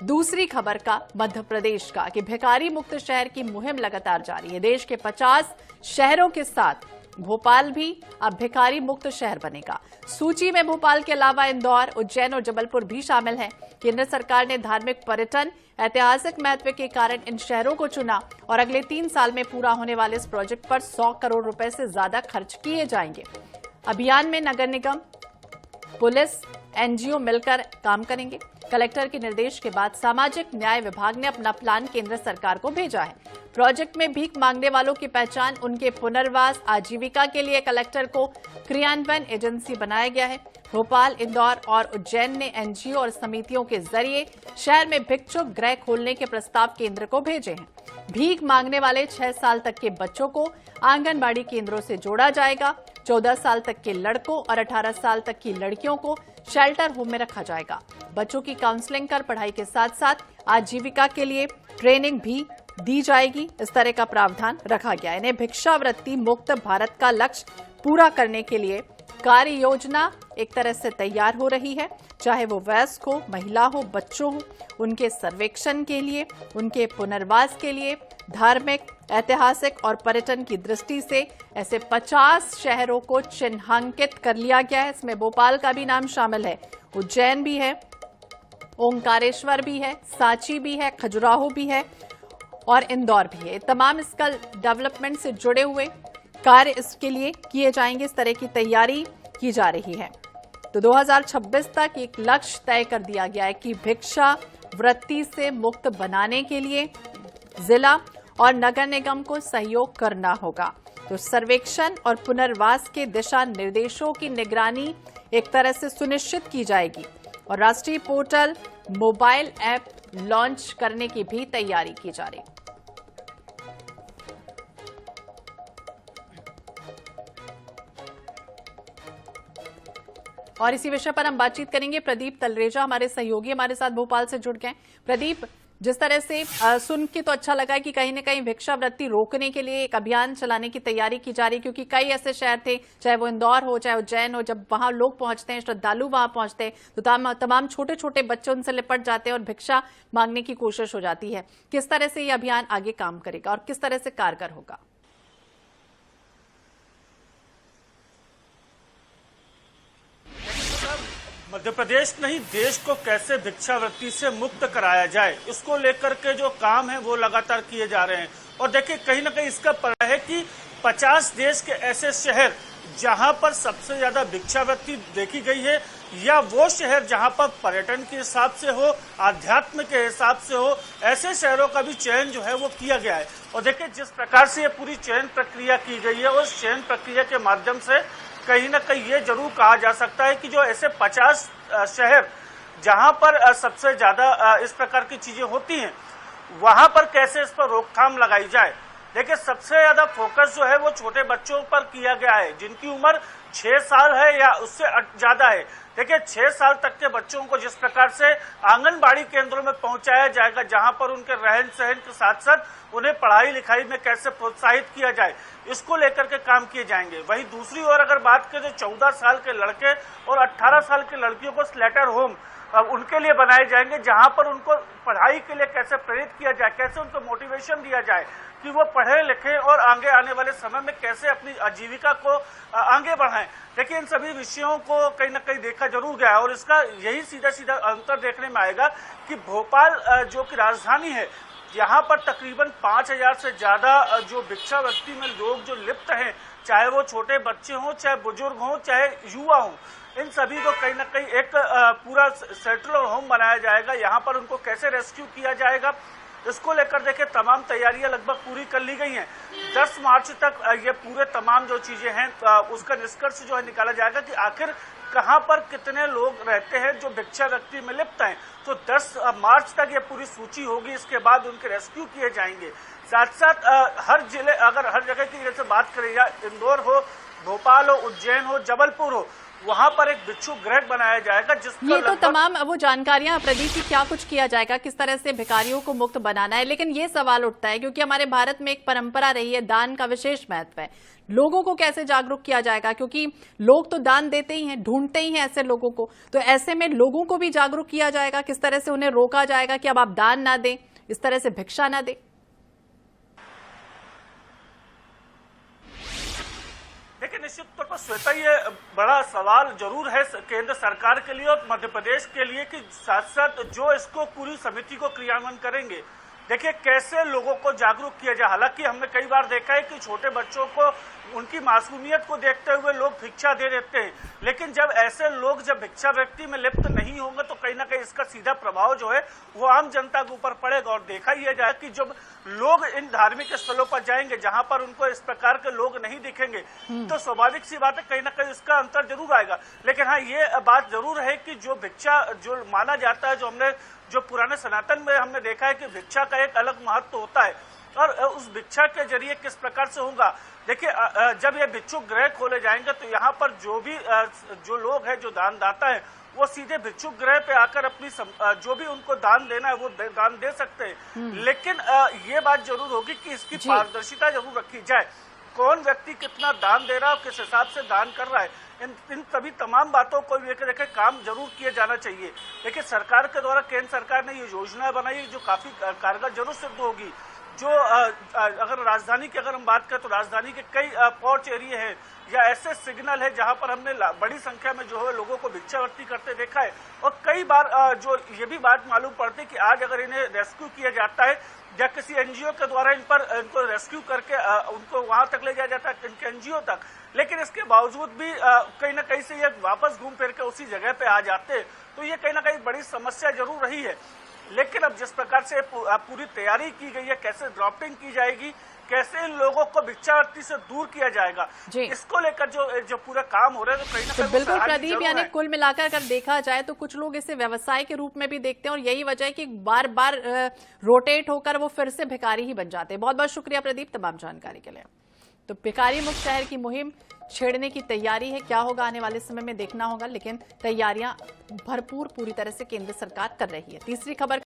दूसरी खबर का मध्य प्रदेश का कि भिखारी मुक्त शहर की मुहिम लगातार जारी है। देश के 50 शहरों के साथ भोपाल भी अब भिखारी मुक्त शहर बनेगा। सूची में भोपाल के अलावा इंदौर, उज्जैन और जबलपुर भी शामिल हैं। केंद्र सरकार ने धार्मिक, पर्यटन, ऐतिहासिक महत्व के कारण इन शहरों को चुना और अगले 3 साल में पूरा होने वाले इस प्रोजेक्ट पर 100 करोड़ रुपए से ज्यादा खर्च किए जाएंगे। अभियान में नगर निगम, पुलिस, एनजीओ मिलकर काम करेंगे। कलेक्टर के निर्देश के बाद सामाजिक न्याय विभाग ने अपना प्लान केंद्र सरकार को भेजा है। प्रोजेक्ट में भीख मांगने वालों की पहचान, उनके पुनर्वास, आजीविका के लिए कलेक्टर को क्रियान्वयन एजेंसी बनाया गया है। भोपाल, इंदौर और उज्जैन ने एनजीओ और समितियों के जरिए शहर में भिक्षुक गृह खोलने के प्रस्ताव केंद्र को भेजे हैं। भीख मांगने वाले 6 साल तक के बच्चों को आंगनबाड़ी केंद्रों से जोड़ा जाएगा। 14 साल तक के लड़कों और 18 साल तक की लड़कियों को शेल्टर होम में रखा जाएगा। बच्चों की काउंसलिंग कर पढ़ाई के साथ साथ आजीविका के लिए ट्रेनिंग भी दी जाएगी। इस तरह का प्रावधान रखा गया है। इन्हें भिक्षावृत्ति मुक्त भारत का लक्ष्य पूरा करने के लिए कार्य योजना एक तरह से तैयार हो रही है। चाहे वो वयस्क हो, महिला हो, बच्चों हो, उनके सर्वेक्षण के लिए, उनके पुनर्वास के लिए, धार्मिक, ऐतिहासिक और पर्यटन की दृष्टि से ऐसे 50 शहरों को चिन्हांकित कर लिया गया है। इसमें भोपाल का भी नाम शामिल है, उज्जैन भी है, ओंकारेश्वर भी है, सांची भी है, खजुराहो भी है और इंदौर भी है। तमाम स्किल डेवलपमेंट से जुड़े हुए कार्य इसके लिए किए जाएंगे। इस तरह की तैयारी की जा रही है। तो 2026 तक एक लक्ष्य तय कर दिया गया है कि भिक्षा वृत्ति से मुक्त बनाने के लिए जिला और नगर निगम को सहयोग करना होगा। तो सर्वेक्षण और पुनर्वास के दिशा निर्देशों की निगरानी एक तरह से सुनिश्चित की जाएगी और राष्ट्रीय पोर्टल, मोबाइल ऐप लॉन्च करने की भी तैयारी की जा रही है। और इसी विषय पर हम बातचीत करेंगे। प्रदीप तलरेजा हमारे सहयोगी हमारे साथ भोपाल से जुड़ गए। प्रदीप, जिस तरह से सुन के तो अच्छा लगा है कि कहीं न कहीं भिक्षावृत्ति रोकने के लिए एक अभियान चलाने की तैयारी की जा रही है, क्योंकि कई ऐसे शहर थे, चाहे वो इंदौर हो, चाहे उज्जैन हो, जब वहां लोग पहुंचते हैं, श्रद्धालु वहां पहुंचते हैं, तो तमाम छोटे छोटे बच्चे उनसे लिपट जाते हैं और भिक्षा मांगने की कोशिश हो जाती है। किस तरह से ये अभियान आगे काम करेगा और किस तरह से कारगर होगा? मध्य प्रदेश नहीं, देश को कैसे भिक्षावृत्ति से मुक्त कराया जाए, इसको लेकर के जो काम है वो लगातार किए जा रहे हैं। और देखिए, कहीं ना कहीं इसका पता है कि 50 देश के ऐसे शहर जहां पर सबसे ज्यादा भिक्षावृत्ति देखी गई है, या वो शहर जहां पर पर्यटन के हिसाब से हो, आध्यात्म के हिसाब से हो, ऐसे शहरों का भी चयन जो है वो किया गया है। और देखिए, जिस प्रकार से ये पूरी चयन प्रक्रिया की गई है, उस चयन प्रक्रिया के माध्यम से कहीं ना कहीं ये जरूर कहा जा सकता है कि जो ऐसे 50 शहर जहां पर सबसे ज्यादा इस प्रकार की चीजें होती हैं, वहां पर कैसे इस पर रोकथाम लगाई जाए। देखिए, सबसे ज्यादा फोकस जो है वो छोटे बच्चों पर किया गया है, जिनकी उम्र 6 साल है या उससे ज्यादा है। देखिए, 6 साल तक के बच्चों को जिस प्रकार से आंगनबाड़ी केंद्रों में पहुंचाया जाएगा, जहां पर उनके रहन सहन के साथ साथ उन्हें पढ़ाई लिखाई में कैसे प्रोत्साहित किया जाए, इसको लेकर के काम किए जाएंगे। वहीं दूसरी ओर अगर बात करें, तो 14 साल के लड़के और 18 साल की लड़कियों को स्लेटर होम उनके लिए बनाए जाएंगे, जहां पर उनको पढ़ाई के लिए कैसे प्रेरित किया जाए, कैसे उनको मोटिवेशन दिया जाए कि वो पढ़े लिखे और आगे आने वाले समय में कैसे अपनी आजीविका को आगे बढ़ाएं। देखिए, इन सभी विषयों को कहीं ना कहीं देखा जरूर गया है और इसका यही सीधा सीधा अंतर देखने में आएगा कि भोपाल जो कि राजधानी है, यहाँ पर तकरीबन 5000 से ज्यादा जो भिक्षावृत्ति में लोग जो लिप्त हैं, चाहे वो छोटे बच्चे हों, चाहे बुजुर्ग हों, चाहे युवा हों, इन सभी को कहीं ना कहीं एक पूरा शेल्टर होम बनाया जाएगा। यहाँ पर उनको कैसे रेस्क्यू किया जाएगा, इसको लेकर देखिए तमाम तैयारियां लगभग पूरी कर ली गई हैं। 10 मार्च तक ये पूरे तमाम जो चीजें हैं उसका निष्कर्ष जो है निकाला जाएगा कि आखिर कहां पर कितने लोग रहते हैं जो भिक्षावृत्ति में लिप्त हैं। तो 10 मार्च तक ये पूरी सूची होगी, इसके बाद उनके रेस्क्यू किए जाएंगे। साथ साथ हर जिले, अगर हर जगह की जैसे बात करें, या इंदौर हो, भोपाल हो, उज्जैन हो, जबलपुर हो, वहां पर एक भिक्षु गृह बनाया जाएगा जिसका ये तो तमाम वो जानकारियां प्रदीप की क्या कुछ किया जाएगा, किस तरह से भिखारियों को मुक्त बनाना है, लेकिन ये सवाल उठता है क्योंकि हमारे भारत में एक परंपरा रही है, दान का विशेष महत्व है। लोगों को कैसे जागरूक किया जाएगा, क्योंकि लोग तो दान देते ही हैं, ढूंढते ही हैं ऐसे लोगों को, तो ऐसे में लोगों को भी जागरूक किया जाएगा, किस तरह से उन्हें रोका जाएगा कि अब आप दान ना दें, इस तरह से भिक्षा ना दें। देखिए, निश्चित तौर पर श्वेता, ये बड़ा सवाल जरूर है केंद्र सरकार के लिए और मध्य प्रदेश के लिए कि साथ साथ जो इसको पूरी समिति को क्रियान्वयन करेंगे, देखिए कैसे लोगों को जागरूक किया जाए। हालांकि हमने कई बार देखा है कि छोटे बच्चों को उनकी मासूमियत को देखते हुए लोग भिक्षा दे देते हैं, लेकिन जब ऐसे लोग जब भिक्षा वृत्ति में लिप्त नहीं होंगे तो कहीं ना कहीं इसका सीधा प्रभाव जो है वो आम जनता के ऊपर पड़ेगा। और देखा ही जाए कि जब लोग इन धार्मिक स्थलों पर जाएंगे जहां पर उनको इस प्रकार के लोग नहीं दिखेंगे तो स्वाभाविक सी बात है कहीं ना कहीं इसका अंतर जरूर आएगा। लेकिन हाँ, ये बात जरूर है कि जो भिक्षा जो माना जाता है, जो पुराने सनातन में हमने देखा है कि भिक्षा का एक अलग महत्व होता है और उस भिक्षा के जरिए किस प्रकार से होगा। देखिए, जब ये भिक्षु गृह खोले जाएंगे तो यहाँ पर जो लोग हैं, जो दानदाता है, वो सीधे भिक्षु गृह पे आकर अपनी जो भी उनको दान देना है वो दान दे सकते हैं। लेकिन ये बात जरूर होगी कि इसकी पारदर्शिता जरूर रखी जाए, कौन व्यक्ति कितना दान दे रहा है और किस हिसाब से दान कर रहा है, इन सभी तमाम बातों को लेकर देखे काम जरूर किया जाना चाहिए। देखिए, सरकार के द्वारा केंद्र सरकार ने ये योजना बनाई जो काफी कारगर जरूर सिद्ध होगी। जो अगर राजधानी की अगर हम बात करें तो राजधानी के कई पॉर्च एरिया हैं या ऐसे सिग्नल है जहां पर हमने बड़ी संख्या में जो है लोगों को भिक्षावृत्ति करते देखा है। और कई बार जो ये भी बात मालूम पड़ती है कि आज अगर इन्हें रेस्क्यू किया जाता है या किसी एनजीओ के द्वारा इनको रेस्क्यू करके उनको वहां तक ले जाया जाता है, इनके एनजीओ तक, लेकिन इसके बावजूद भी कहीं ना कहीं से ये वापस घूम फिर के उसी जगह पे आ जाते हैं, तो ये कहीं ना कहीं बड़ी समस्या जरूर रही है। लेकिन अब जिस प्रकार से पूरी तैयारी की गई है, कैसे ड्रॉपिंग की जाएगी, कैसे इन लोगों को भिक्षावृत्ति से दूर किया जाएगा, इसको लेकर जो पूरा काम हो रहा है तो कहीं ना कहीं बिल्कुल प्रदीप, यानी कुल मिलाकर अगर देखा जाए तो कुछ लोग इसे व्यवसाय के रूप में भी देखते हैं और यही वजह है कि बार बार रोटेट होकर वो फिर से भिखारी ही बन जाते हैं। बहुत बहुत शुक्रिया प्रदीप तमाम जानकारी के लिए। तो भिखारी मुक्त शहर की मुहिम छेड़ने की तैयारी है, क्या होगा आने वाले समय में देखना होगा, लेकिन तैयारियां भरपूर पूरी तरह से केंद्र सरकार कर रही है। तीसरी खबर